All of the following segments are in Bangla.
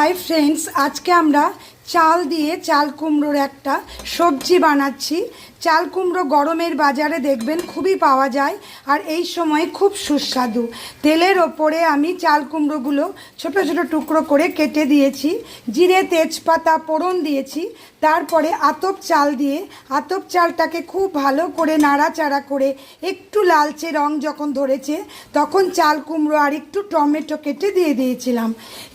हाई फ्रेंड्स आज के আমরা চাল দিয়ে চাল কুমড়োর একটা সবজি বানাচ্ছি। চাল কুমড়ো গরমের বাজারে দেখবেন খুবই পাওয়া যায় আর এই সময় খুব সুস্বাদু। তেলের ওপরে আমি চাল কুমড়োগুলো ছোট ছোট টুকরো করে কেটে দিয়েছি, জিরে তেজপাতা ফোড়ন দিয়েছি, তারপরে আতপ চাল দিয়ে আতপ চালটাকে খুব ভালো করে নাড়াচাড়া করে একটু লালচে রং যখন ধরেছে তখন চাল কুমড়ো আর একটু টমেটো কেটে দিয়ে দিয়েছিলাম।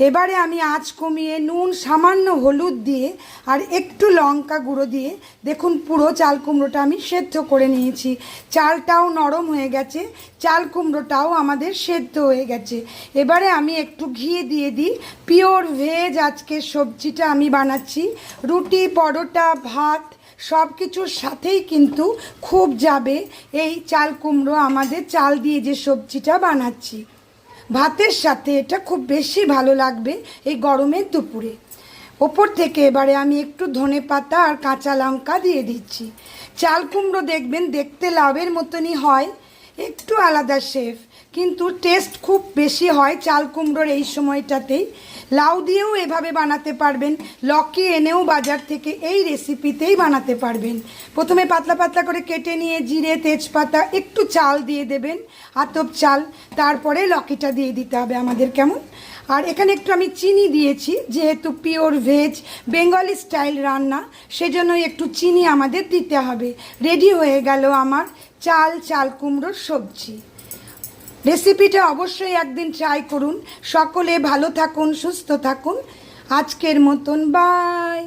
এবারে আমি আঁচ কমিয়ে নুন সামান্য হলুদ দিয়ে আর একটু লঙ্কা গুঁড়ো দিয়ে দেখুন পুরো চাল কুমড়োটা আমি সেদ্ধ করে নিয়েছি। চালটাও নরম হয়ে গেছে, চাল কুমড়োটাও আমাদের সেদ্ধ হয়ে গেছে। এবারে আমি একটু ঘি দিয়ে দিই। পিওর ভেজ আজকের সবজিটা আমি বানাচ্ছি, রুটি পরোটা ভাত সব কিছুর সাথেই কিন্তু খুব যাবে এই চাল কুমড়ো। আমাদের চাল দিয়ে যে সবজিটা বানাচ্ছি ভাতের সাথে এটা খুব বেশি ভালো লাগবে এই গরমের দুপুরে। ওপর থেকে এবারে আমি একটু ধনেপাতা আর কাঁচা লঙ্কা দিয়ে দিচ্ছি। চাল কুমড়ো দেখবেন দেখতে লাউয়ের মতনই হয়, একটু আলাদা শেফ, কিন্তু টেস্ট খুব বেশি হয় চাল কুমড়োর এই সময়টাতেই। লাউ দিয়েও এভাবে বানাতে পারবেন, লকি এনেও বাজার থেকে এই রেসিপিতেই বানাতে পারবেন। প্রথমে পাতলা পাতলা করে কেটে নিয়ে জিরে তেজপাতা একটু চাল দিয়ে দেবেন, আতপ চাল, তারপরে লকিটা দিয়ে দিতে হবে আমাদের। কেমন আর এখানে একটু আমি চিনি দিয়েছি, যেহেতু পিওর ভেজ বেঙ্গলি স্টাইল রান্না সেজন্যই একটু চিনি আমাদের দিতে হবে। রেডি হয়ে গেল আমার চাল কুমড়োর সবজি। রেসিপিটা অবশ্যই একদিন ট্রাই করুন। সকলে ভালো থাকুন, সুস্থ থাকুন। আজকের মতন বাই।